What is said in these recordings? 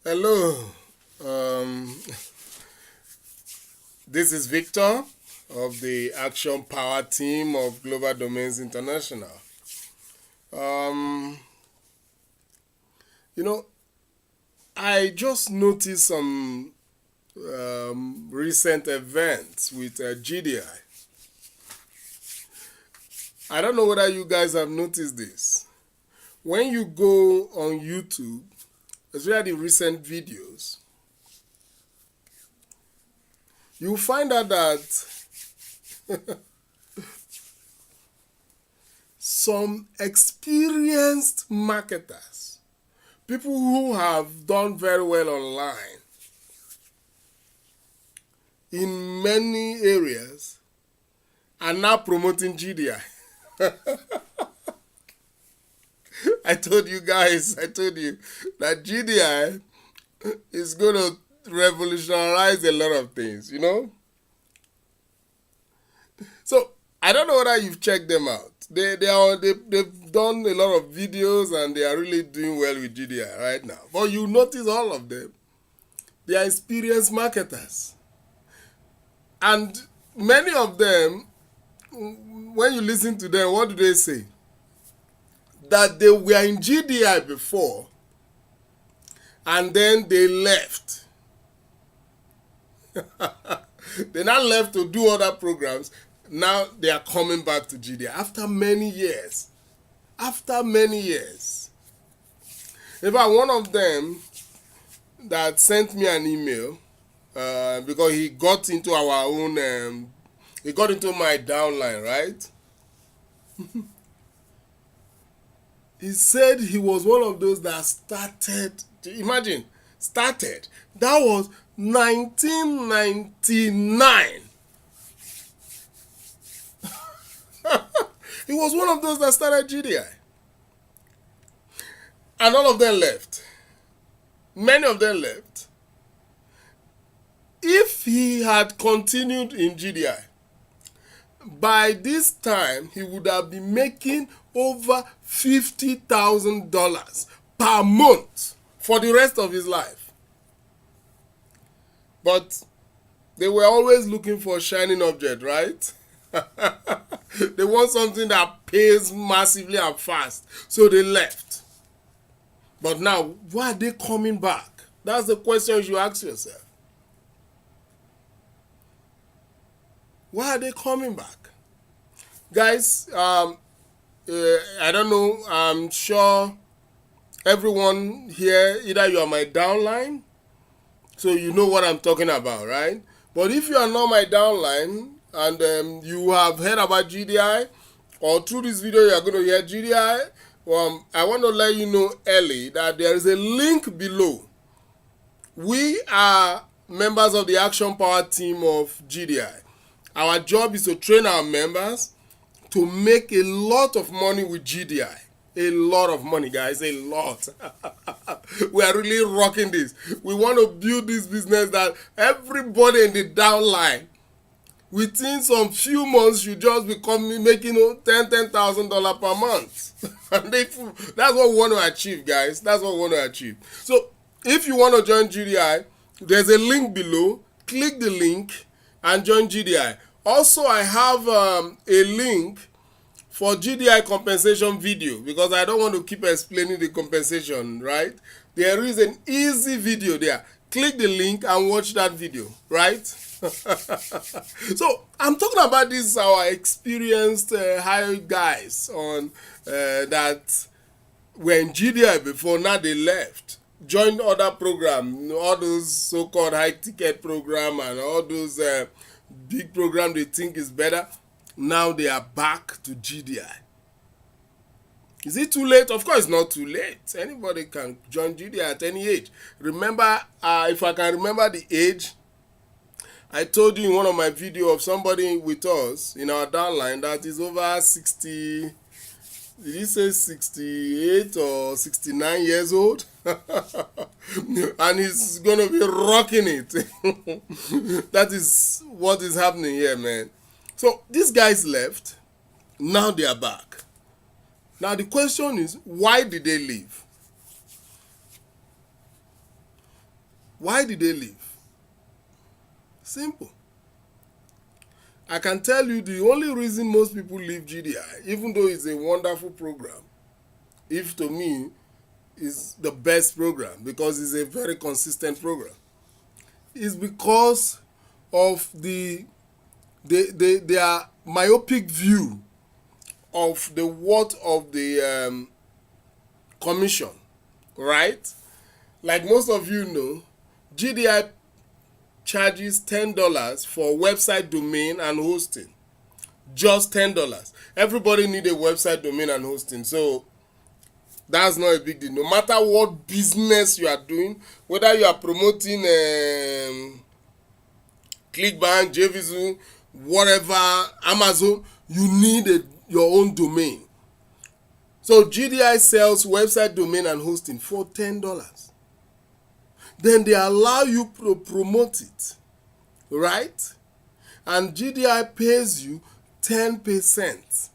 Hello, um, this is Victor of the Action Power team of Global Domains International. Um, you know, I just noticed some recent events with GDI. I don't know whether you guys have noticed this. When you go on YouTube, especially the recent videos, you find out that some experienced marketers, people who have done very well online in many areas, are now promoting GDI. I told you that GDI is going to revolutionize a lot of things. So I don't know whether you've checked them out. They've done a lot of videos and they are really doing well with GDI right now. But you notice all of them, they are experienced marketers. And many of them, when you listen to them, what do they say? That they were in GDI before and then they left. They now left to do other programs. Now they are coming back to GDI after many years. After many years. In fact, one of them that sent me an email because he got into our own, he got into my downline, right? He said he was one of those that started, started. That was 1999. He was one of those that started GDI. And all of them left. Many of them left. If he had continued in GDI, by this time he would have been making over $50,000 per month for the rest of his life. But they were always looking for a shining object, right? They want something that pays massively and fast. So they left. But now, why are they coming back? That's the question you ask yourself. Why are they coming back? Guys, I don't know. I'm sure everyone here, either you are my downline, so you know what I'm talking about, right? But if you are not my downline and you have heard about GDI, or through this video you are going to hear GDI, I want to let you know early that there is a link below. We are members of the Action Power team of GDI. Our job is to train our members to make a lot of money with GDI. A lot of money, guys, a lot. We are really rocking this. We want to build this business that everybody in the downline, within some few months, you just become making $10,000 per month. And that's what we want to achieve, guys. That's what we want to achieve. So if you want to join GDI, there's a link below. Click the link and join GDI. Also, I have a link for GDI compensation video because I don't want to keep explaining the compensation, right? There is an easy video there. Click the link and watch that video, right? So I'm talking about this our experienced high guys on that were in GDI before. Now they left, joined other program, all those so-called high ticket program and all those big program they think is better. Now they are back to GDI. Is it too late? Of course it's not too late. Anybody can join GDI at any age. Remember, if I can remember the age, I told you in one of my videos of somebody with us in our downline that is over 60, did he say 68 or 69 years old? And he's going to be rocking it. That is what is happening here, man. So these guys left. Now they are back. Now the question is, why did they leave? Why did they leave? Simple. I can tell you the only reason most people leave GDI, even though it's a wonderful program, if to me is the best program because it's a very consistent program, is because of their myopic view of the worth of the commission, right? Like most of you know, GDI charges $10 for website domain and hosting. Just $10. Everybody need a website domain and hosting, so that's not a big deal. No matter what business you are doing, whether you are promoting ClickBank, JVZoo, whatever, Amazon, you need your own domain. So GDI sells website domain and hosting for $10. Then they allow you to promote it, right? And GDI pays you 10%.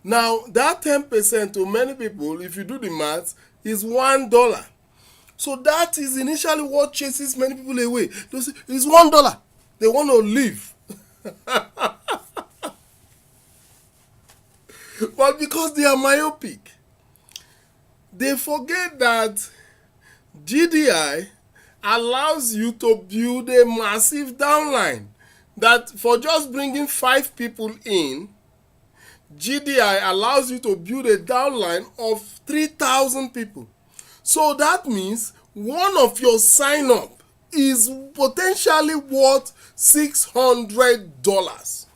Now, that 10% to many people, if you do the math, is $1. So that is initially what chases many people away. They say, it's $1. They want to leave. But because they are myopic, they forget that GDI allows you to build a massive downline. That for just bringing 5 people in, GDI allows you to build a downline of 3,000 people. So that means one of your sign up is potentially worth $600.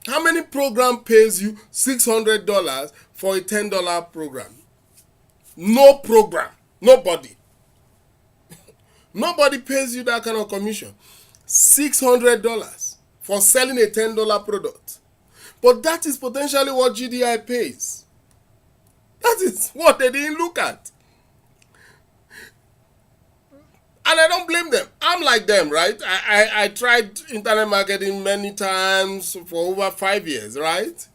How many program pays you $600 for a $10 program? No program. Nobody. Nobody pays you that kind of commission. $600 for selling a $10 product. But that is potentially what GDI pays. That is what they didn't look at. And I don't blame them. I'm like them, right? I tried internet marketing many times for over 5 years, right?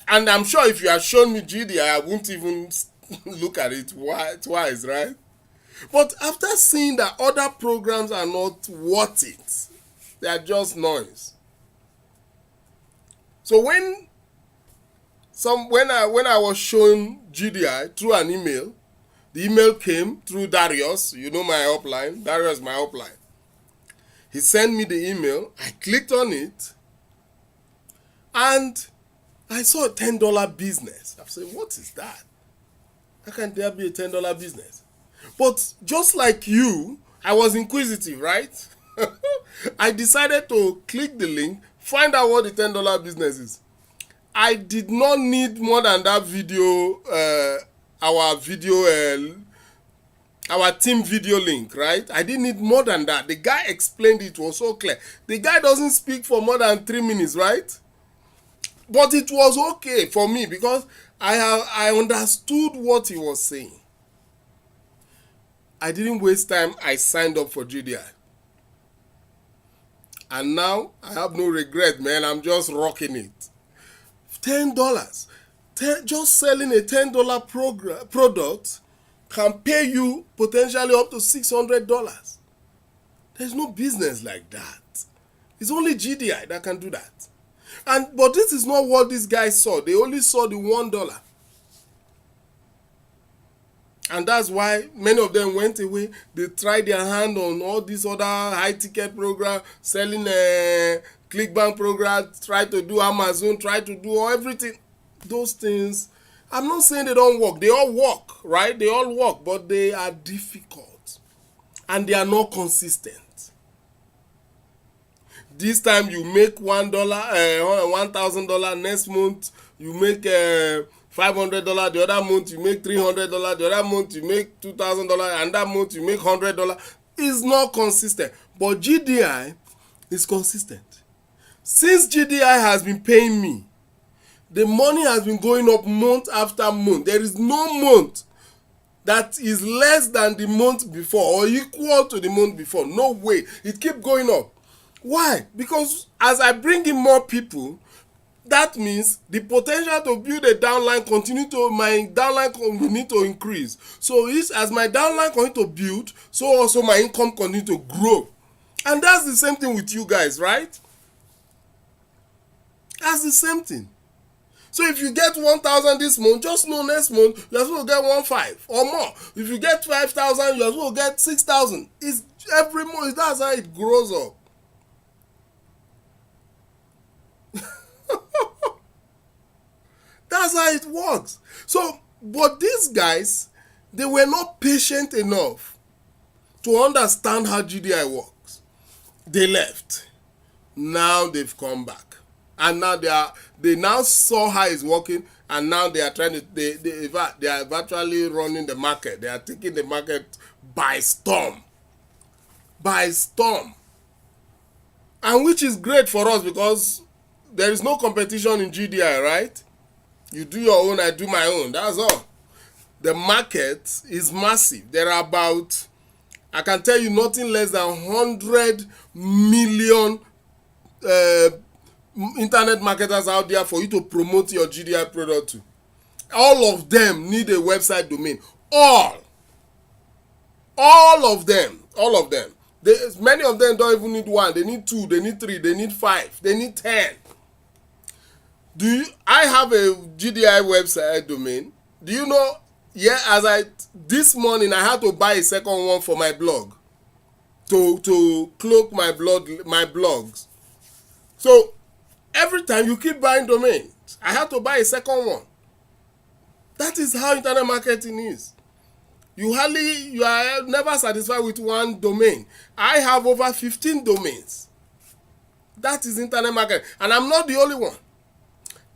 And I'm sure if you had shown me GDI, I wouldn't even look at it twice, right? But after seeing that other programs are not worth it, they are just noise. So when I was shown GDI through an email, the email came through Darius. You know my upline. Darius is my upline. He sent me the email. I clicked on it. And I saw a $10 business. I said, what is that? How can there be a $10 business? But just like you, I was inquisitive, right? I decided to click the link, find out what the $10 business is. I did not need more than that video, our team video link, right? I didn't need more than that. The guy explained it was so clear. The guy doesn't speak for more than 3 minutes, right? But it was okay for me because I understood what he was saying. I didn't waste time. I signed up for GDI. And now I have no regret, man. I'm just rocking it. $10. Just selling a $10 product can pay you potentially up to $600. There's no business like that. It's only GDI that can do that. But this is not what these guys saw. They only saw the $1. And that's why many of them went away. They tried their hand on all these other high-ticket programs, selling ClickBank programs, try to do Amazon, try to do everything. Those things, I'm not saying they don't work. They all work, right? They all work, but they are difficult. And they are not consistent. This time you make $1,000. Next month you make $500. The other month you make $300. The other month you make $2,000. And that month you make $100. It's not consistent. But GDI is consistent. Since GDI has been paying me, the money has been going up month after month. There is no month that is less than the month before or equal to the month before. No way. It keeps going up. Why? Because as I bring in more people, That means the potential to build a downline my downline will need to increase. So as my downline continue to build, so also my income continue to grow. And that's the same thing with you guys, right? That's the same thing. So if you get 1,000 this month, just know next month you're supposed to get 1,500 or more. If you get 5,000, you're supposed to get 6,000. It's every month. That's how it grows up. That's how it works. So, but these guys, they were not patient enough to understand how GDI works. They left. Now they've come back, and now they now saw how it's working, and now they are trying to they are virtually running the market. They are taking the market by storm, and which is great for us because there is no competition in GDI, right? You do your own, I do my own. That's all. The market is massive. There are about, I can tell you, nothing less than 100 million internet marketers out there for you to promote your GDI product to. All of them need a website domain. All of them. Many of them don't even need one. They need 2, they need 3, they need 5, they need 10. I have a GDI website domain. Do you know? Yeah, this morning I had to buy a second one for my blog to cloak my blogs. So every time you keep buying domains, I had to buy a second one. That is how internet marketing is. You are never satisfied with one domain. I have over 15 domains. That is internet marketing, and I'm not the only one.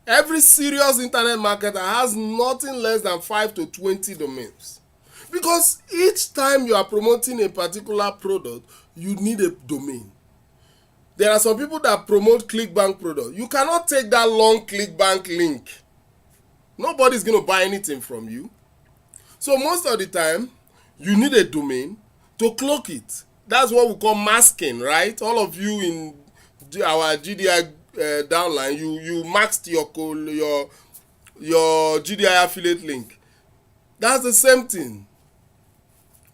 Every serious internet marketer has nothing less than 5 to 20 domains. Because each time you are promoting a particular product, you need a domain. There are some people that promote ClickBank product. You cannot take that long ClickBank link. Nobody's going to buy anything from you. So most of the time, you need a domain to cloak it. That's what we call masking, right? All of you in our GDI downline, you maxed your GDI affiliate link. That's the same thing.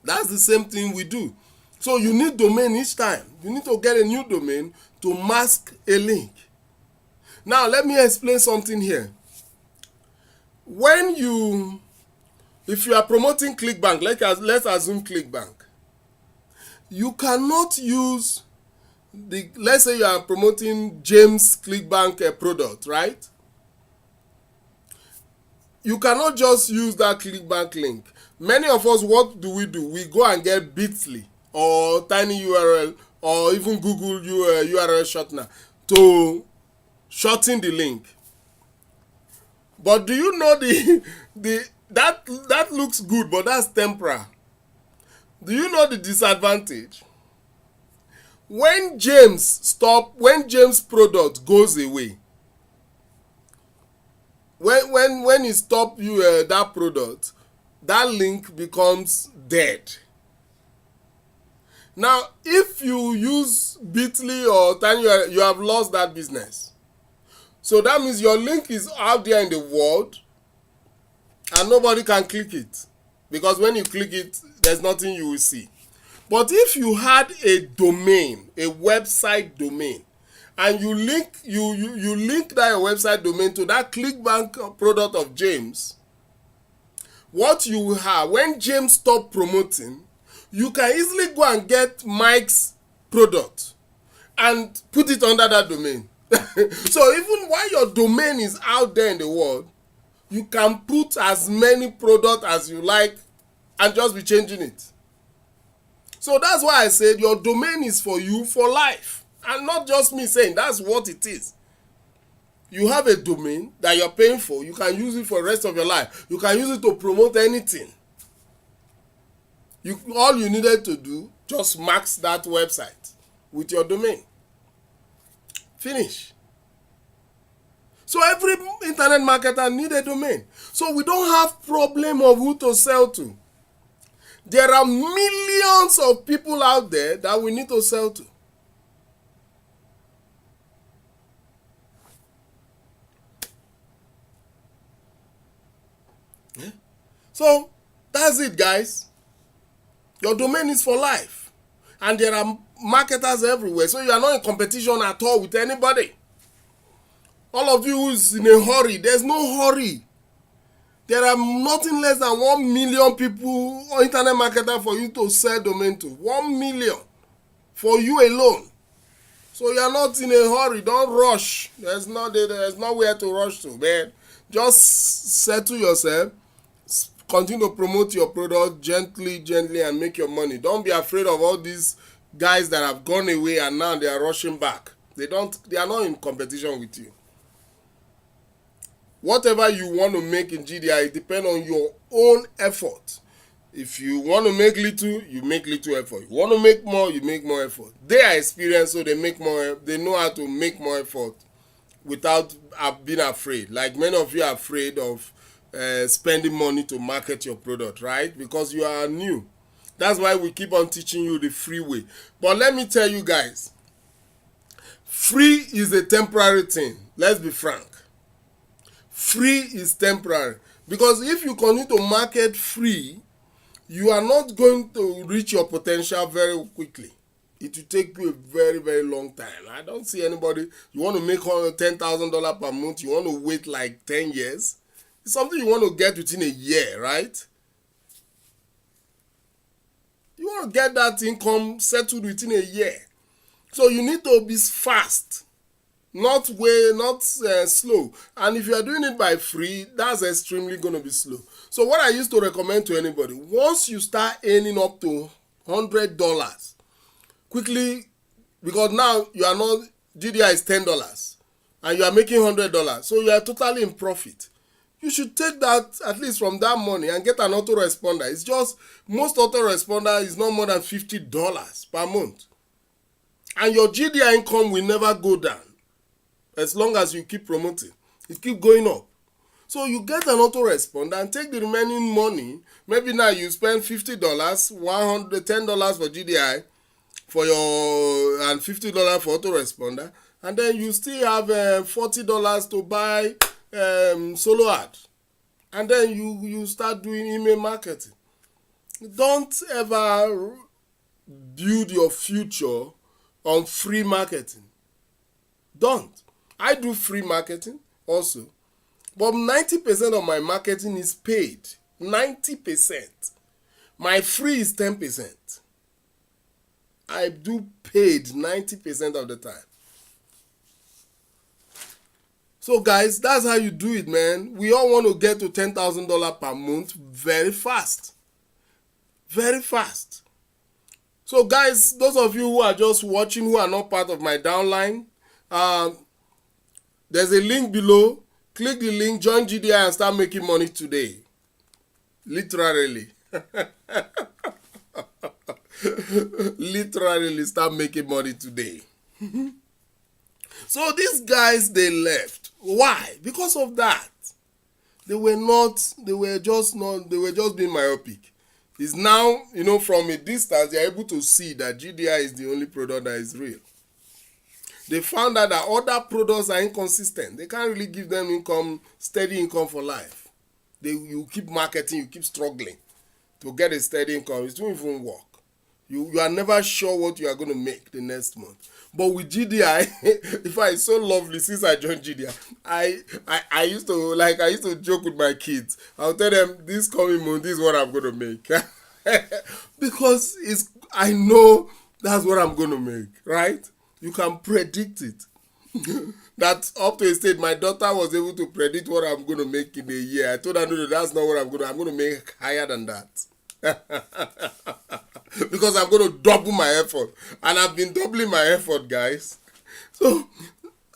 That's the same thing we do. So you need domain each time. You need to get a new domain to mask a link. Now let me explain something here. If you are promoting ClickBank, let's assume ClickBank, you cannot use let's say you are promoting James ClickBank product, right? You cannot just use that ClickBank link. Many of us, what do? We go and get Bitly or TinyURL or even Google URL shortener to shorten the link. But do you know that looks good, but that's temporary. Do you know the disadvantage? When James product goes away, when you stop that product, that link becomes dead. Now, if you use Bitly or Tiny, you have lost that business. So that means your link is out there in the world and nobody can click it, because when you click it, there's nothing you will see. But if you had a domain, a website domain, and you link that website domain to that ClickBank product of James, what you will have, when James stopped promoting, you can easily go and get Mike's product and put it under that domain. So even while your domain is out there in the world, you can put as many products as you like and just be changing it. So that's why I said your domain is for you for life, and not just me saying that's what it is. You have a domain that you're paying for. You can use it for the rest of your life. You can use it to promote anything. All you needed to do, just max that website with your domain. Finish. So every internet marketer needs a domain. So we don't have problem of who to sell to. There are millions of people out there that we need to sell to. So that's it, guys. Your domain is for life. And there are marketers everywhere. So you are not in competition at all with anybody. All of you who's in a hurry, there's no hurry. There are nothing less than 1 million people on internet marketer for you to sell domain to. 1 million for you alone. So you are not in a hurry. Don't rush. There's nowhere to rush to, man. Just settle yourself. Continue to promote your product gently, and make your money. Don't be afraid of all these guys that have gone away and now they are rushing back. They are not in competition with you. Whatever you want to make in GDI, it depends on your own effort. If you want to make little, you make little effort. You want to make more, you make more effort. They are experienced, so they make more. They know how to make more effort without being afraid. Like many of you are afraid of spending money to market your product, right? Because you are new. That's why we keep on teaching you the free way. But let me tell you guys, free is a temporary thing. Let's be frank. Free is temporary. Because if you continue to market free, you are not going to reach your potential very quickly. It will take you a very, very long time. I don't see anybody, you want to make $10,000 per month, you want to wait like 10 years. It's something you want to get within a year, right? You want to get that income settled within a year. So you need to be fast, not slow. And if you are doing it by free, that's extremely going to be slow. So what I used to recommend to anybody, once you start earning up to $100, quickly, because now you are not, GDI is $10 and you are making $100, so you are totally in profit. You should take that at least from that money and get an autoresponder. It's just, most autoresponder is not more than $50 per month. And your GDI income will never go down as long as you keep promoting. It keeps going up. So you get an autoresponder and take the remaining money. Maybe now you spend $50, $10 for GDI for your and $50 for autoresponder, and then you still have $40 to buy solo ad, and then you start doing email marketing. Don't ever build your future on free marketing. Don't. I do free marketing also, but 90% of my marketing is paid. 90%. My free is 10%. I do paid 90% of the time. So guys, that's how you do it, man. We all want to get to $10,000 per month very fast. Very fast. So guys, those of you who are just watching, who are not part of my downline, there's a link below. Click the link, join GDI and start making money today. Literally. Literally start making money today. So these guys, they left. Why? Because of that. They were just being myopic. It's now, from a distance, they're able to see that GDI is the only product that is real. They found out that other products are inconsistent. They can't really give them steady income for life. You keep marketing, you keep struggling to get a steady income. It won't even work. You are never sure what you are going to make the next month. But with GDI, in fact, it's so lovely since I joined GDI. I used to joke with my kids. I'll tell them, this coming month, this is what I'm going to make. Because I know that's what I'm going to make, right? You can predict it. That up to a state, my daughter was able to predict what I'm going to make in a year. I told her, no, that's not what I'm going to make higher than that. Because I'm going to double my effort. And I've been doubling my effort, guys. So,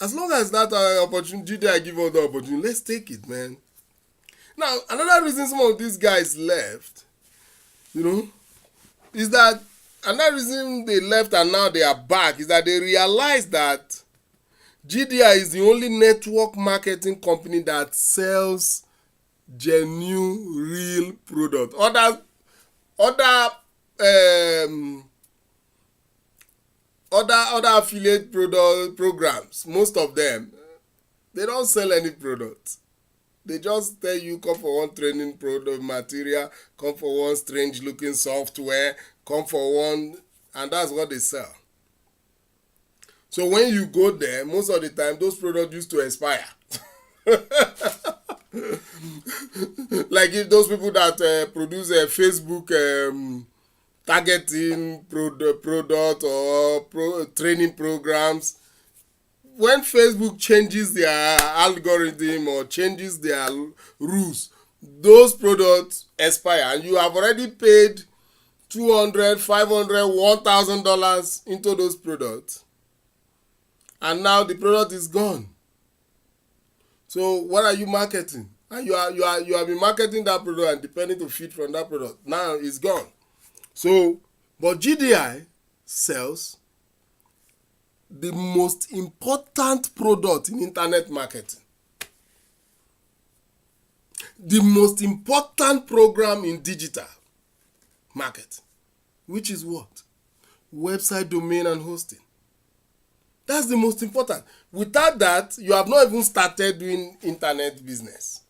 as long as that opportunity, I give all the opportunity, let's take it, man. Now, another reason some of these guys left, is that another reason they left and now they are back is that they realized that GDI is the only network marketing company that sells genuine, real product. Other affiliate programs, most of them, they don't sell any products. They just tell you come for one training product material, come for one strange looking software, come for one, and that's what they sell. So when you go there, most of the time those products used to expire. Like if those people that produce Facebook targeting product or training programs, when Facebook changes their algorithm or changes their rules, those products expire, and you have already paid $200, $500, $1,000 into those products, and now the product is gone. So what are you marketing? And you have been marketing that product and depending to feed from that product. Now it's gone. So, but GDI sells the most important product in internet marketing. The most important program in digital market, which is what? Website domain and hosting. That's the most important. Without that, you have not even started doing internet business.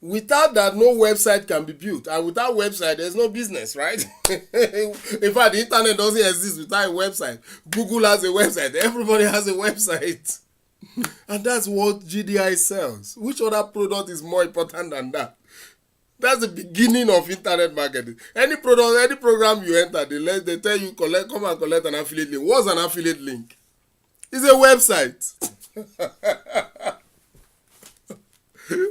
Without that, no website can be built. And without website, there's no business, right? In fact, the internet doesn't exist without a website. Google has a website. Everybody has a website. And that's what GDI sells. Which other product is more important than that? That's the beginning of internet marketing. Any product, any program you enter, they tell you, come and collect an affiliate link. What's an affiliate link? It's a website.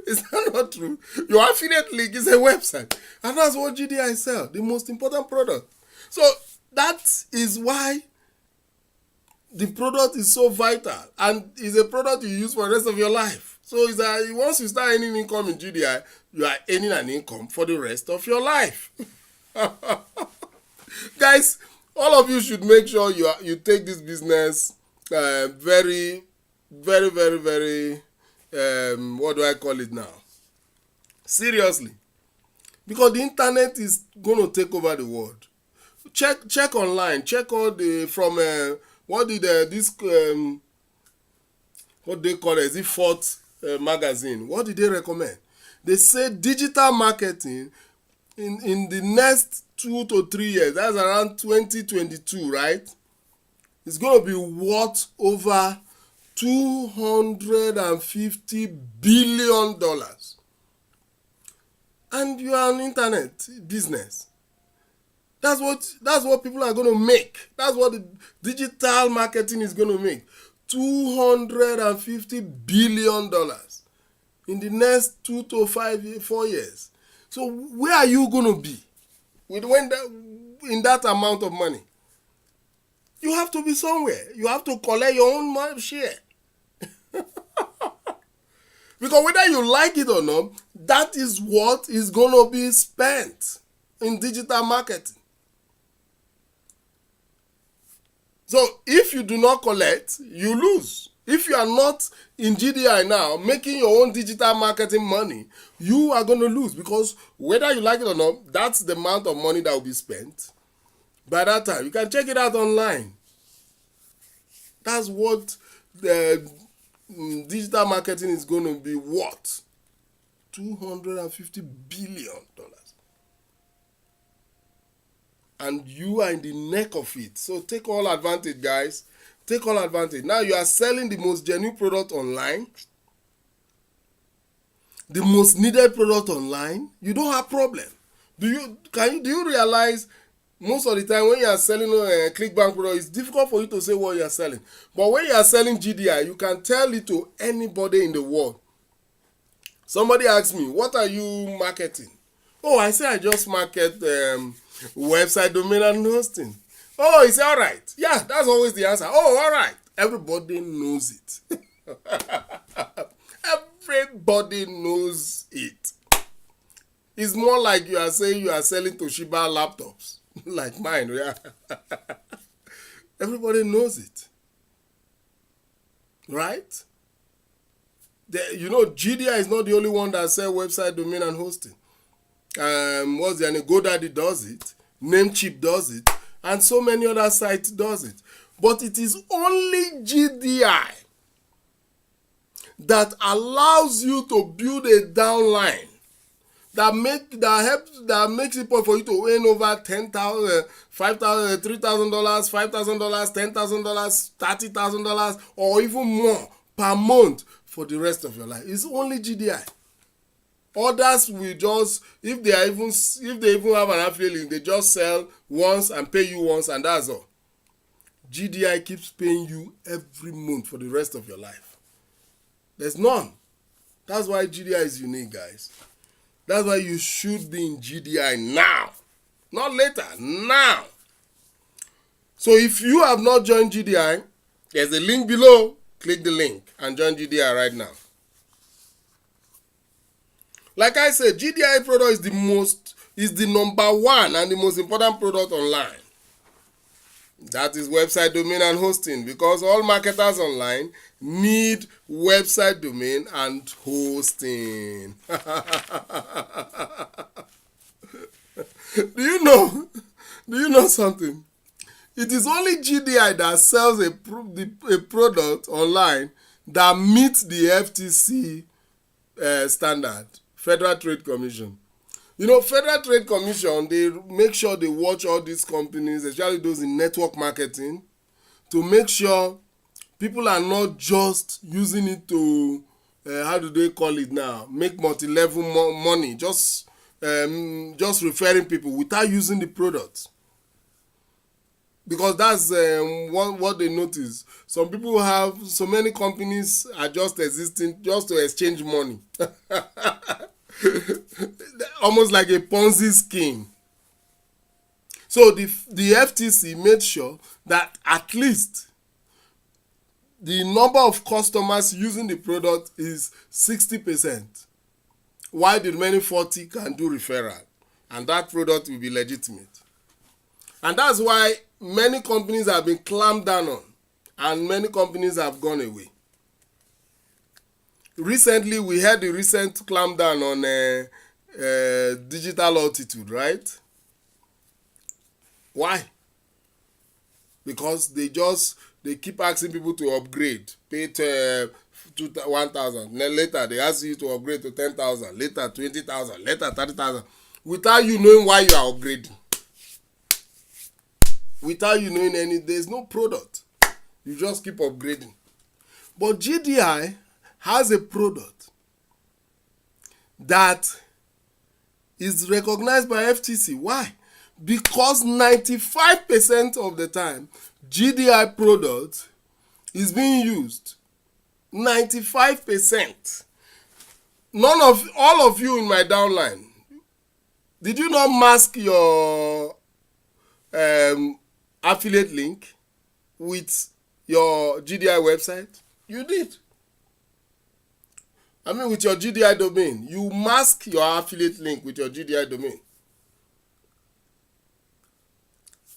Is that not true? Your affiliate link is a website. And that's what GDI sell, the most important product. So that is why the product is so vital, and is a product you use for the rest of your life. So it's once you start earning income in GDI, you are earning an income for the rest of your life. Guys, all of you should make sure you take this business very, very, very, very what do I call it now? Seriously. Because the internet is going to take over the world. Check online. Check all the from what did this what they call it? Is it Fourth magazine? What did they recommend? They say digital marketing in the next 2 to 3 years, that's around 2022, right? It's going to be worth over $250 billion. And you are an internet business. That's what people are going to make. That's what the digital marketing is going to make. $250 billion in the next 2 to 4 years. So where are you going to be in that amount of money? You have to be somewhere. You have to collect your own share. Because whether you like it or not, that is what is going to be spent in digital marketing. So if you do not collect, you lose. If you are not in GDI now, making your own digital marketing money, you are going to lose. Because whether you like it or not, that's the amount of money that will be spent by that time. You can check it out online. That's what the digital marketing is going to be worth. $250 billion. And you are in the neck of it. So take all advantage, guys. Take all advantage. Now you are selling the most genuine product online. The most needed product online. You don't have problem. Do you realize most of the time when you are selling a ClickBank product, it's difficult for you to say what you are selling. But when you are selling GDI, you can tell it to anybody in the world. Somebody asks me, what are you marketing? Oh, I say I just market website domain and hosting. Oh, it's all right. Yeah, that's always the answer. Oh, all right. Everybody knows it. Everybody knows it. It's more like you are saying you are selling Toshiba laptops. Like mine, yeah. Everybody knows it. Right? GDI is not the only one that sells website domain and hosting. What's the name? GoDaddy does it. Namecheap does it. And so many other sites does it. But it is only GDI that allows you to build a downline that makes it possible for you to earn over $10,000, $5,000, $3,000, $5,000, $10,000, $30,000, or even more per month for the rest of your life. It's only GDI. Others will just, if they even have an affiliate link, they just sell once and pay you once, and that's all. GDI keeps paying you every month for the rest of your life. There's none. That's why GDI is unique, guys. That's why you should be in GDI now, not later, now. So if you have not joined GDI, there's a link below. Click the link and join GDI right now. Like I said, GDI product is the number one and the most important product online. That is website domain and hosting, because all marketers online need website domain and hosting. Do you know something? It is only GDI that sells a product online that meets the FTC standard, Federal Trade Commission. Federal Trade Commission, they make sure they watch all these companies, especially those in network marketing, to make sure people are not just using it to, how do they call it now, make multi-level money, just referring people without using the product. Because that's what they notice. Some people so many companies are just existing just to exchange money. Almost like a Ponzi scheme. So the FTC made sure that at least the number of customers using the product is 60%, while the remaining 40% can do referral, and that product will be legitimate. And that's why many companies have been clamped down on, and many companies have gone away. Recently, we had the recent clampdown on Digital Altitude, right? Why? Because they keep asking people to upgrade, pay to 1,000. Then later they ask you to upgrade to 10,000, later 20,000, later 30,000, without you knowing why you are upgrading. Without you knowing there's no product. You just keep upgrading. But GDI has a product that is recognized by FTC. Why? Because 95% of the time, GDI product is being used. 95%. All of you in my downline, did you not mask your affiliate link with your GDI website? You did. With your GDI domain. You mask your affiliate link with your GDI domain.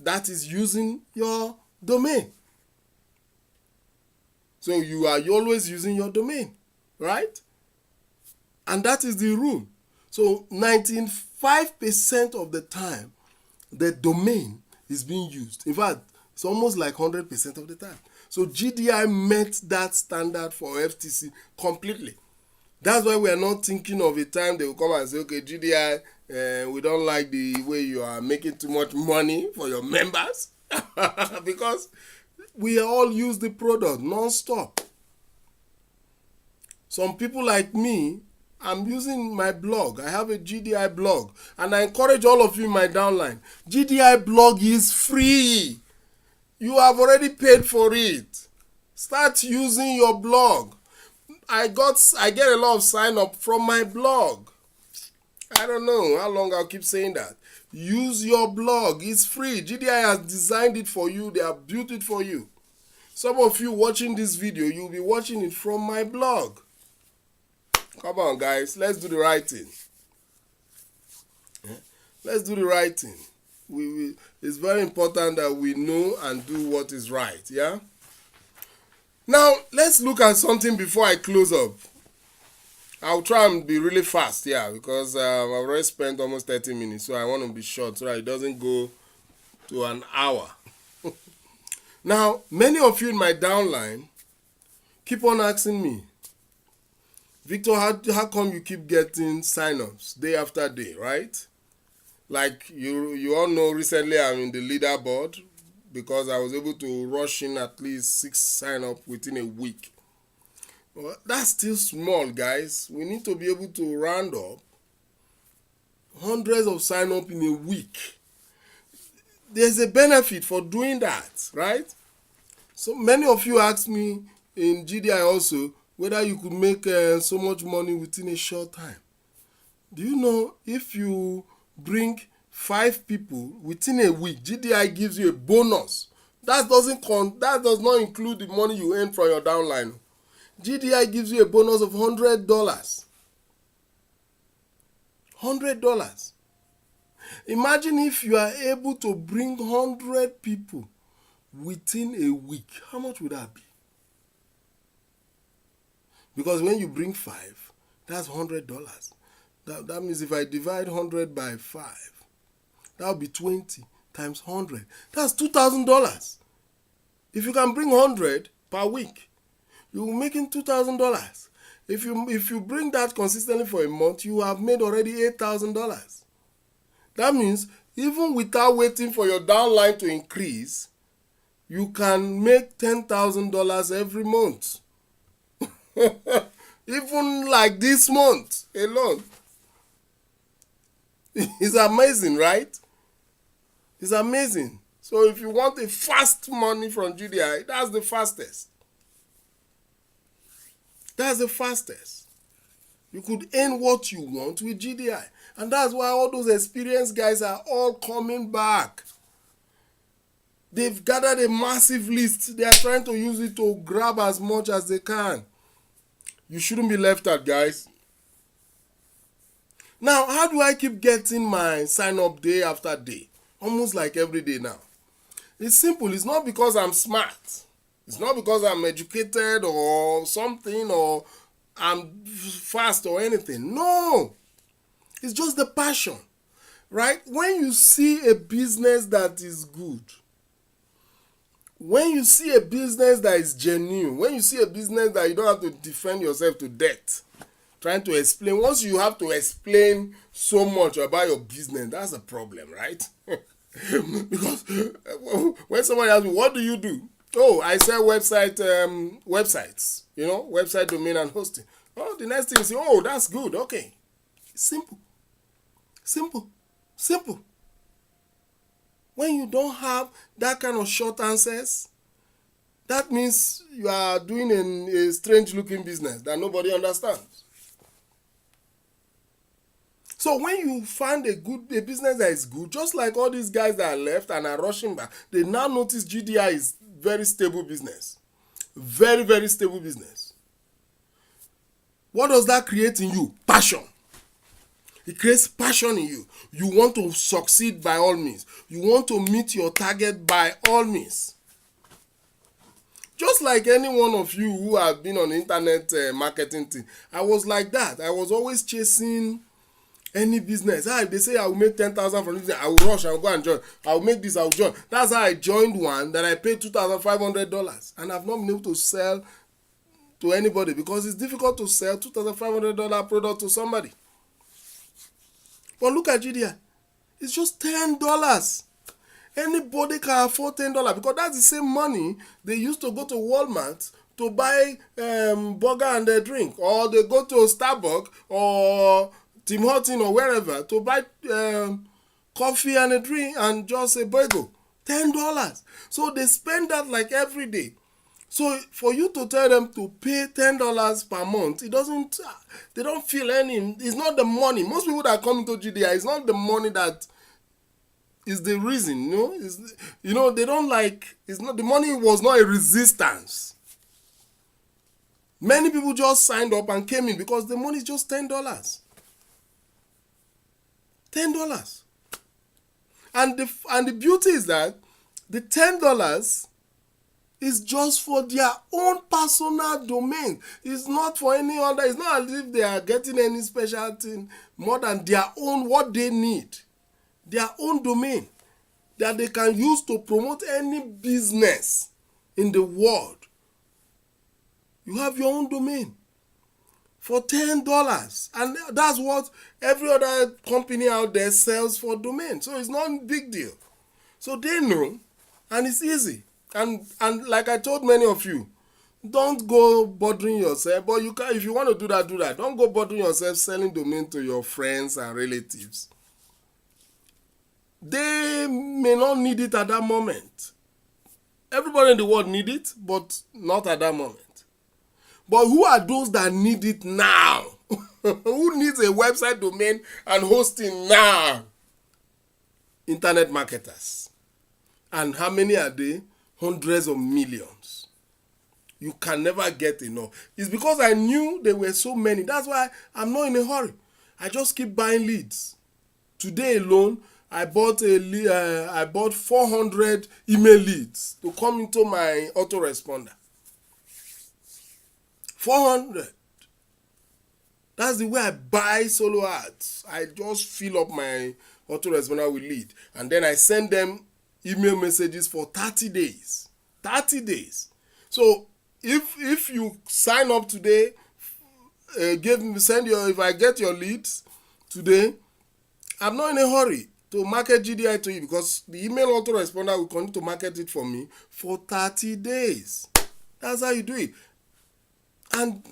That is using your domain. So you're always using your domain, right? And that is the rule. So 95% of the time, the domain is being used. In fact, it's almost like 100% of the time. So GDI met that standard for FTC completely. That's why we are not thinking of a time they will come and say, okay, GDI, we don't like the way you are making too much money for your members. Because we all use the product non-stop. Some people like me, I'm using my blog. I have a GDI blog. And I encourage all of you in my downline. GDI blog is free. You have already paid for it. Start using your blog. I get a lot of sign up from my blog. I don't know how long I'll keep saying that. Use your blog. It's free. GDI has designed it for you. They have built it for you. Some of you watching this video, you'll be watching it from my blog. Come on, guys. Let's do the right thing. Let's do the right thing. It's very important that we know and do what is right. Yeah? Now, let's look at something before I close up. I'll try and be really fast, because I've already spent almost 30 minutes, so I want to be short so that it doesn't go to an hour. Now, many of you in my downline keep on asking me, Victor, how come you keep getting sign-ups day after day, right? Like you all know, recently I'm in the leaderboard because I was able to rush in at least 6 sign-up within a week. Well, that's still small, guys. We need to be able to round up hundreds of sign-up in a week. There's a benefit for doing that, right? So many of you asked me in GDI also whether you could make so much money within a short time. Do you know if you bring 5 people within a week, GDI gives you a bonus? That does not include the money you earn from your downline. GDI gives you a bonus of $100. $100. Imagine if you are able to bring 100 people within a week. How much would that be? Because when you bring 5, that's $100. That means if I divide 100 by 5, that would be 20 times 100. That's $2,000. If you can bring 100 per week, you're making $2,000. If you bring that consistently for a month, you have made already $8,000. That means even without waiting for your downline to increase, you can make $10,000 every month. Even like this month alone. It's amazing, right? It's amazing. So if you want a fast money from GDI, that's the fastest. That's the fastest. You could earn what you want with GDI. And that's why all those experienced guys are all coming back. They've gathered a massive list. They are trying to use it to grab as much as they can. You shouldn't be left out, guys. Now, how do I keep getting my sign-up day after day? Almost like every day now. It's simple. It's not because I'm smart. It's not because I'm educated or something or I'm fast or anything. No. It's just the passion, right? When you see a business that is good, when you see a business that is genuine, when you see a business that you don't have to defend yourself to death, trying to explain, once you have to explain so much about your business, that's a problem, right? Because when somebody asks me, what do you do? Oh, I sell websites, website domain and hosting. Oh, the next thing is, oh, that's good, okay. Simple. When you don't have that kind of short answers, that means you are doing a strange looking business that nobody understands. So when you find a business that is good, just like all these guys that are left and are rushing back, they now notice GDI is very stable business. Very, very stable business. What does that create in you? Passion. It creates passion in you. You want to succeed by all means. You want to meet your target by all means. Just like any one of you who have been on the internet marketing thing, I was like that. I was always chasing any business. If they say I will make 10,000 from this, I will rush, I will go and join. I will make this, I will join. That's how I joined one that I paid $2,500, and I've not been able to sell to anybody because it's difficult to sell $2,500 product to somebody. But look at GDI. It's just $10. Anybody can afford $10 because that's the same money they used to go to Walmart to buy burger and a drink, or they go to Starbucks or Tim Hortons or wherever to buy coffee and a drink and just a bagel. $10. So they spend that like every day. So for you to tell them to pay $10 per month, they don't feel any, it's not the money. Most people that come into GDI, it's not the money that is the reason, they don't like, it's not, the money was not a resistance. Many people just signed up and came in because the money is just $10. $10. And the beauty is that the $10 is just for their own personal domain. It's not for any other. It's not as if they are getting any special thing more than their own, what they need. Their own domain that they can use to promote any business in the world. You have your own domain. for $10. And that's what every other company out there sells for domain. So it's not a big deal. So they know, and it's easy. And like I told many of you, don't go bothering yourself. But you can, if you want to do that, do that. Don't go bothering yourself selling domain to your friends and relatives. They may not need it at that moment. Everybody in the world need it, but not at that moment. But who are those that need it now? Who needs a website domain and hosting now? Internet marketers. And how many are they? Hundreds of millions. You can never get enough. It's because I knew there were so many. That's why I'm not in a hurry. I just keep buying leads. Today alone, I bought 400 email leads to come into my autoresponder. 400. That's the way I buy solo ads. I just fill up my autoresponder with lead, and then I send them email messages for 30 days. 30 days. So if you sign up today, if I get your leads today, I'm not in a hurry to market GDI to you, because the email autoresponder will continue to market it for me for 30 days. That's how you do it. And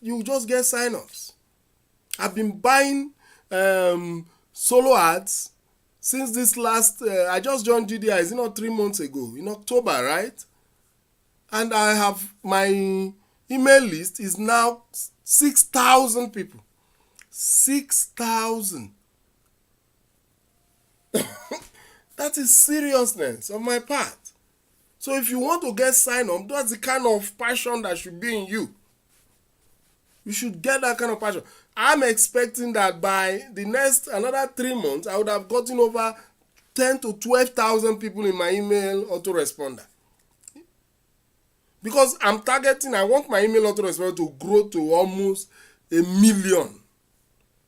you just get sign-ups. I've been buying solo ads since this last, I just joined GDI, it's 3 months ago, in October, right? And I have, my email list is now 6,000 people. 6,000. That is seriousness on my part. So if you want to get sign-up, that's the kind of passion that should be in you. You should get that kind of passion. I'm expecting that by the next another 3 months, I would have gotten over 10 to 12,000 people in my email autoresponder. Because I want my email autoresponder to grow to almost 1 million.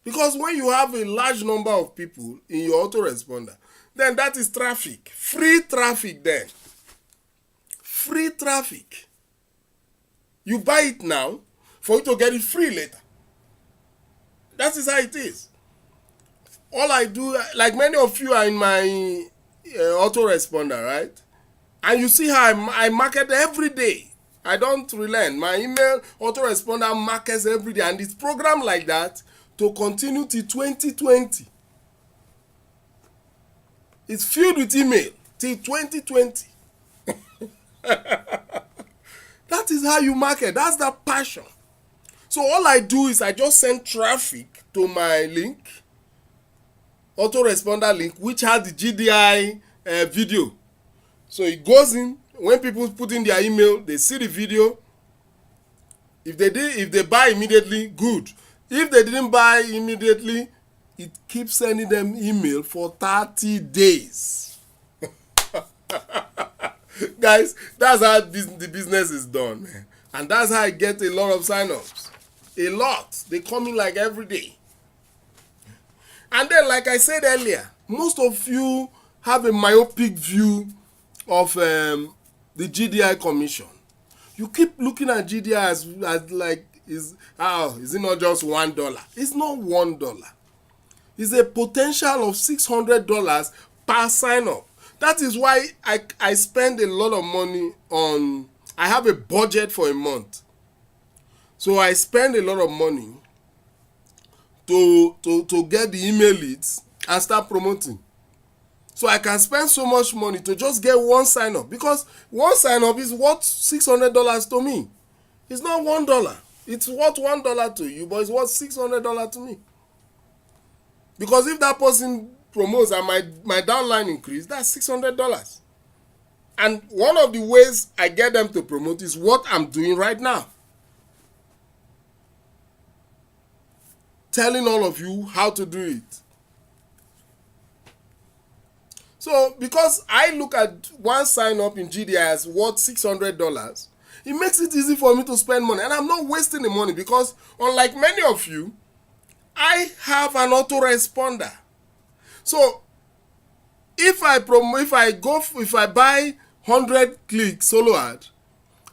Because when you have a large number of people in your autoresponder, then that is traffic. Free traffic then. Free traffic. You buy it now for you to get it free later. That is how it is. All I do, like many of you are in my autoresponder, right? And you see how I market every day. I don't relent. My email autoresponder markets every day. And it's programmed like that to continue till 2020. It's filled with email till 2020. That is how you market. That's the passion. So all I do is I just send traffic to my link, autoresponder link, which has the GDI video. So it goes in. When people put in their email, they see the video. If they buy immediately, good. If they didn't buy immediately, it keeps sending them email for 30 days. Guys, that's how the business is done, man. And that's how I get a lot of sign-ups. A lot. They come in like every day. And then, like I said earlier, most of you have a myopic view of the GDI commission. You keep looking at GDI as like, is it not just $1? It's not $1. It's a potential of $600 per sign-up. That is why I spend a lot of money on, I have a budget for a month. So I spend a lot of money to get the email leads and start promoting. So I can spend so much money to just get one sign up, because one sign up is worth $600 to me. It's not $1. It's worth $1 to you, but it's worth $600 to me. Because if that person promotes and my downline increase, that's $600. And one of the ways I get them to promote is what I'm doing right now. Telling all of you how to do it. So, because I look at one sign up in GDI as worth $600, it makes it easy for me to spend money. And I'm not wasting the money, because unlike many of you, I have an autoresponder. So, if I buy 100 click solo ad,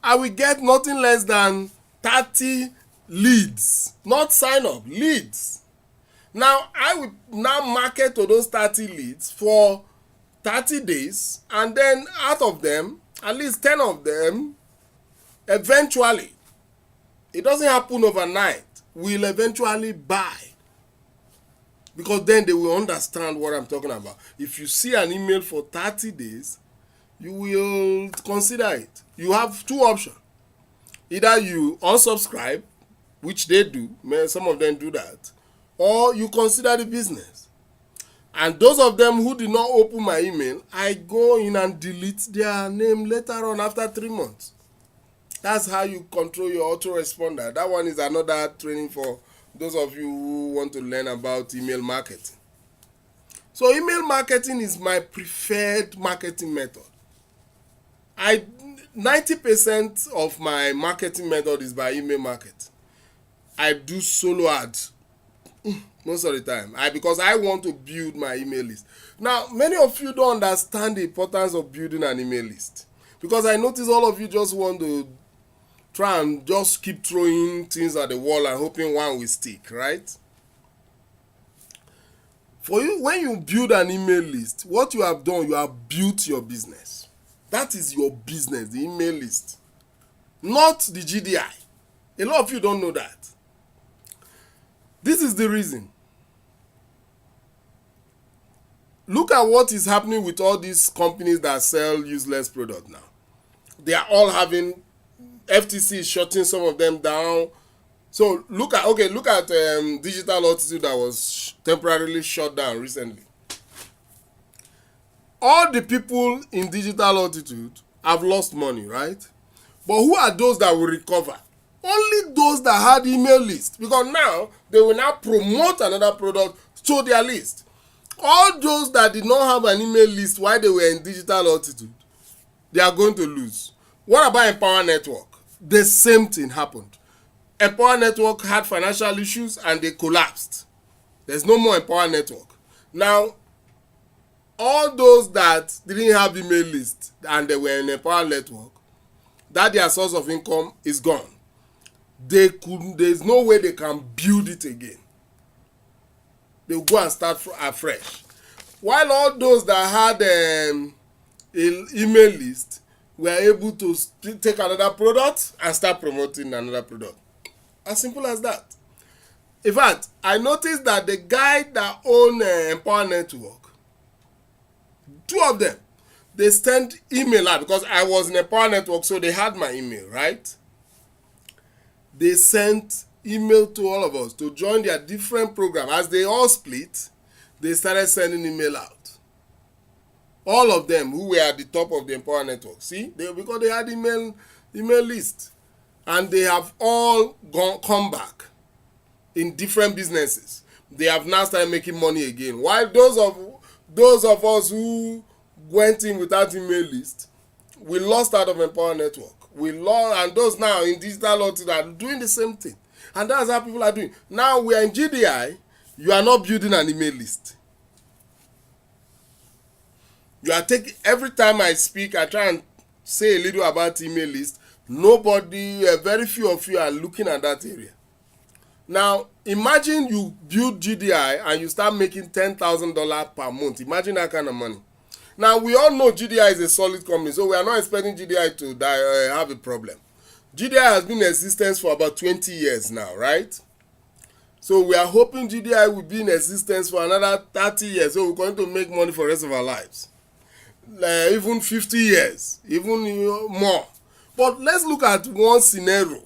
I will get nothing less than 30 leads, not sign up, leads. Now, I will now market to those 30 leads for 30 days, and then out of them, at least 10 of them, eventually, it doesn't happen overnight, will eventually buy. Because then they will understand what I'm talking about. If you see an email for 30 days, you will consider it. You have two options. Either you unsubscribe, which they do, some of them do that, or you consider the business. And those of them who did not open my email, I go in and delete their name later on after 3 months. That's how you control your autoresponder. That one is another training for those of you who want to learn about email marketing. So email marketing is my preferred marketing method. 90% of my marketing method is by email marketing. I do solo ads most of the time because I want to build my email list. Now, many of you don't understand the importance of building an email list, because I notice all of you just want to try and just keep throwing things at the wall and hoping one will stick, right? For you, when you build an email list, what you have done, you have built your business. That is your business, the email list, not the GDI. A lot of you don't know that. This is the reason. Look at what is happening with all these companies that sell useless products now. They are all having, FTC is shutting some of them down. So look at Digital Altitude that was temporarily shut down recently. All the people in Digital Altitude have lost money, right? But who are those that will recover? Only those that had email list, because now they will now promote another product to their list. All those that did not have an email list while they were in Digital Altitude, they are going to lose. What about Empower Network? The same thing happened. Empower Network had financial issues and they collapsed. There's no more Empower Network. Now, all those that didn't have email list and they were in Empower Network, that their source of income is gone. There's no way they can build it again. They'll go and start afresh. While all those that had an email list were able to take another product and start promoting another product. As simple as that. In fact, I noticed that the guy that owned Empower Network, two of them, they sent email out because I was in Empower Network, so they had my email, right? They sent email to all of us to join their different program. As they all split, they started sending email out. All of them who were at the top of the Empower Network, see, because they had email list, and they have all come back in different businesses. They have now started making money again. While those of us who went in without email list, we lost out of Empower Network. We lost, and those now in Digital Altitude are doing the same thing. And that's how people are doing. Now we are in GDI, you are not building an email list. You are taking, every time I speak, I try and say a little about email list. Nobody, very few of you are looking at that area. Now, imagine you build GDI and you start making $10,000 per month. Imagine that kind of money. Now, we all know GDI is a solid company, so we are not expecting GDI to have a problem. GDI has been in existence for about 20 years now, right? So we are hoping GDI will be in existence for another 30 years, so we're going to make money for the rest of our lives. Even 50 years, even more. But let's look at one scenario.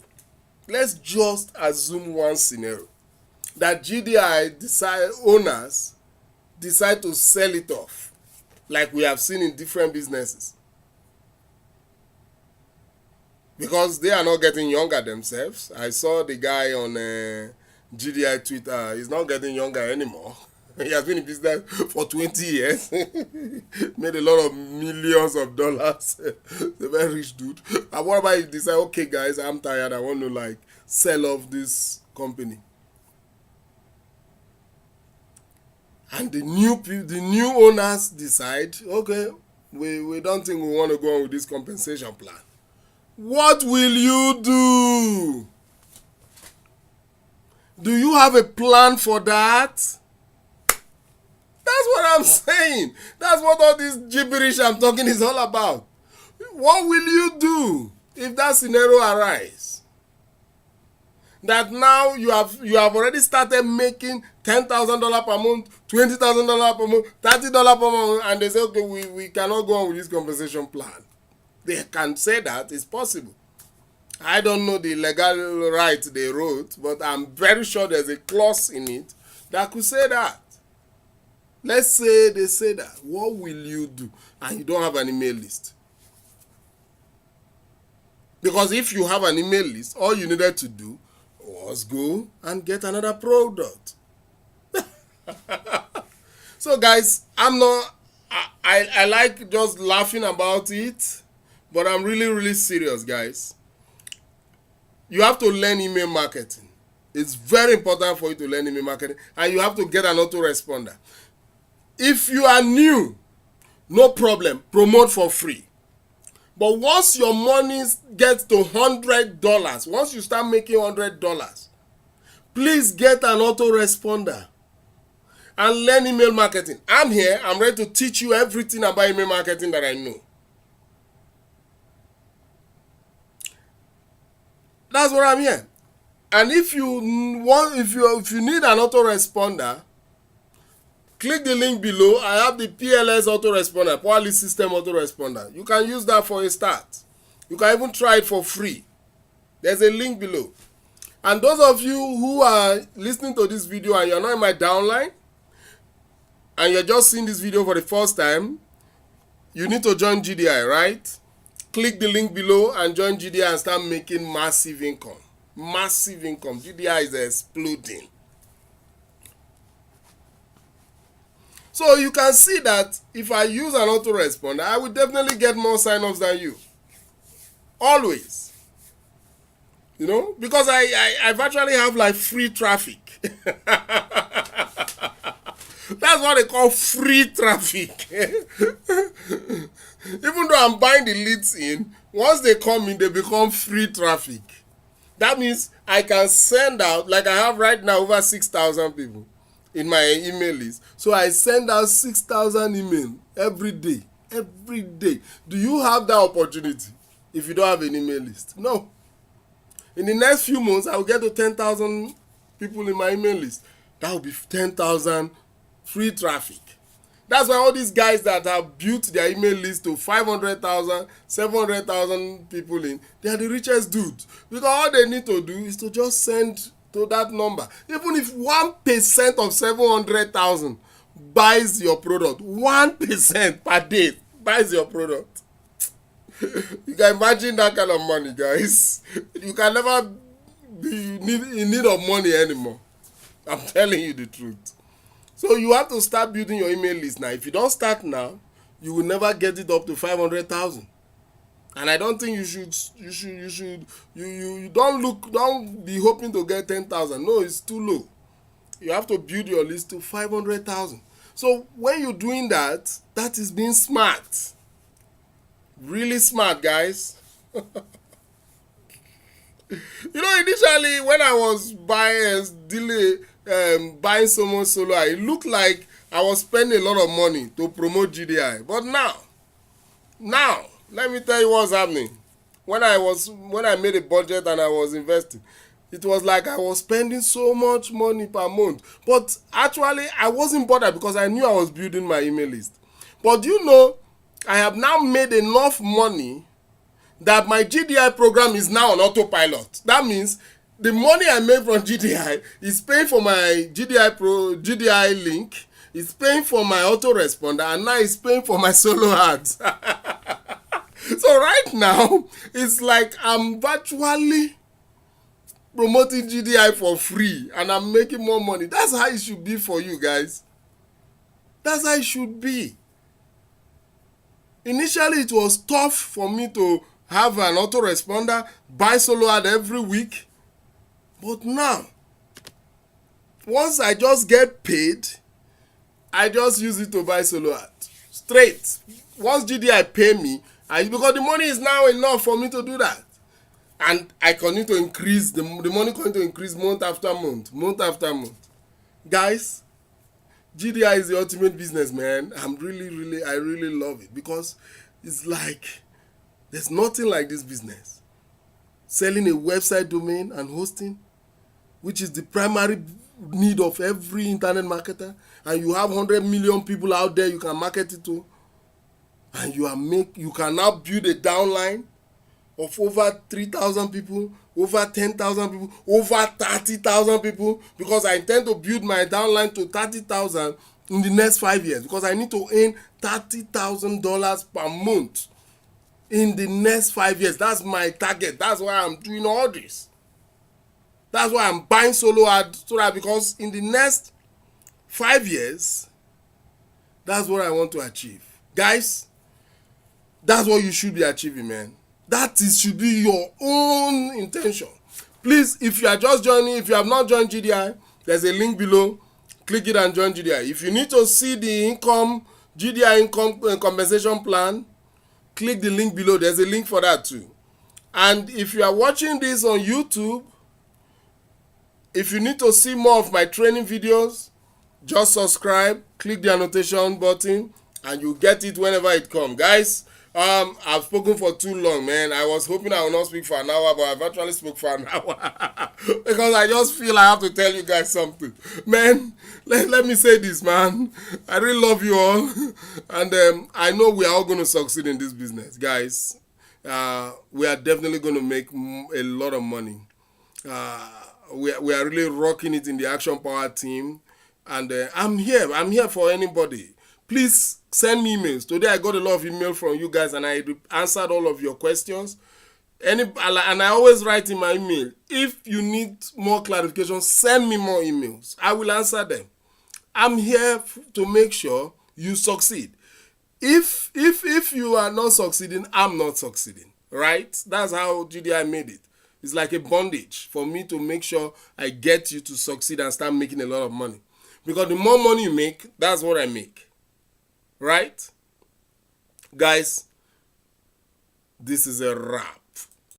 Let's just assume one scenario. That GDI owners decide to sell it off, like we have seen in different businesses. Because they are not getting younger themselves. I saw the guy on GDI Twitter. He's not getting younger anymore. He has been in business for 20 years. Made a lot of millions of dollars. A very rich dude. And what about if they say, okay guys, I'm tired. I want to sell off this company. And the new owners decide, okay, we don't think we want to go on with this compensation plan. What will you do? Do you have a plan for that? That's what I'm saying. That's what all this gibberish I'm talking is all about. What will you do if that scenario arises? That now you have already started making $10,000 per month, $20,000 per month, $30 per month, and they say, okay, we cannot go on with this compensation plan. They can say that it's possible. I don't know the legal right they wrote, but I'm very sure there's a clause in it that could say that. Let's say they say that. What will you do? And you don't have an email list. Because if you have an email list, all you needed to do was go and get another product. So guys, I like just laughing about it, but I'm really serious, guys. You have to learn email marketing. It's very important for you to learn email marketing, and you have to get an autoresponder. If you are new, no problem, promote for free. But once your money gets to $100, once you start making $100, please get an autoresponder and learn email marketing. I'm here, I'm ready to teach you everything about email marketing that I know. That's what I'm here. And if you need an autoresponder, click the link below. I have the PLS autoresponder, Power Lead System autoresponder. You can use that for a start. You can even try it for free. There's a link below. And those of you who are listening to this video and you're not in my downline, and you're just seeing this video for the first time, you need to join GDI, right? Click the link below and join GDI and start making massive income. Massive income. GDI is exploding. So you can see that if I use an autoresponder, I will definitely get more sign-ups than you. Always. You know, because I virtually have like free traffic. That's what they call free traffic. Even though I'm buying the leads in, once they come in, they become free traffic. That means I can send out, like I have right now, over 6,000 people in my email list. So I send out 6,000 emails every day. Every day. Do you have that opportunity if you don't have an email list? No. In the next few months, I will get to 10,000 people in my email list. That will be 10,000 free traffic. That's why all these guys that have built their email list to 500,000, 700,000 people in, they are the richest dudes. Because all they need to do is to just send to that number. Even if 1% of 700,000 buys your product, 1% per day buys your product. You can imagine that kind of money, guys. You can never be in need of money anymore. I'm telling you the truth. So you have to start building your email list now. If you don't start now, you will never get it up to 500,000. And I don't think you don't be hoping to get 10,000. No, it's too low. You have to build your list to 500,000. So when you're doing that, that is being smart. Really smart, guys. You know, initially when I was buying someone solo, it looked like I was spending a lot of money to promote GDI. But now, let me tell you what's happening. When I made a budget and I was investing, it was like I was spending so much money per month. But actually, I wasn't bothered because I knew I was building my email list. But you know, I have now made enough money that my GDI program is now on autopilot. That means the money I make from GDI is paying for my GDI link, it's paying for my autoresponder, and now it's paying for my solo ads. So right now, it's like I'm virtually promoting GDI for free and I'm making more money. That's how it should be for you guys. That's how it should be. Initially, it was tough for me to have an autoresponder, buy solo ad every week. But now, once I just get paid, I just use it to buy solo ad. Straight. Once GDI pay me, because the money is now enough for me to do that. And I continue to increase, the money continue to increase month after month, month after month. Guys, GDI is the ultimate business, man. I really love it because it's like there's nothing like this business. Selling a website domain and hosting, which is the primary need of every internet marketer, and you have 100 million people out there you can market it to, and you can now build a downline of over 3,000 people, over 10,000 people, over 30,000 people, because I intend to build my downline to 30,000 in the next 5 years, because I need to earn $30,000 per month in the next 5 years. That's my target. That's why I'm doing all this. That's why I'm buying solo ad, so that because in the next 5 years, that's what I want to achieve. Guys, that's what you should be achieving, man. Should be your own intention. Please, if you are just joining, if you have not joined GDI, there's a link below. Click it and join GDI. If you need to see the GDI income compensation plan, click the link below. There's a link for that too. And if you are watching this on YouTube, if you need to see more of my training videos, just subscribe, click the annotation button, and you get it whenever it comes. Guys, I've spoken for too long, man. I was hoping I would not speak for an hour, but I've actually spoke for an hour because I just feel I have to tell you guys something. Man, let me say this, man. I really love you all, and I know we are all going to succeed in this business, guys. We are definitely going to make a lot of money. We are really rocking it in the Action Power team, and I'm here for anybody. Please send me emails. Today I got a lot of emails from you guys, and I answered all of your questions. And I always write in my email, if you need more clarification, send me more emails. I will answer them. I'm here to make sure you succeed. If you are not succeeding, I'm not succeeding. Right? That's how GDI made it. It's like a bondage for me to make sure I get you to succeed and start making a lot of money. Because the more money you make, that's what I make. Right? Guys, this is a wrap.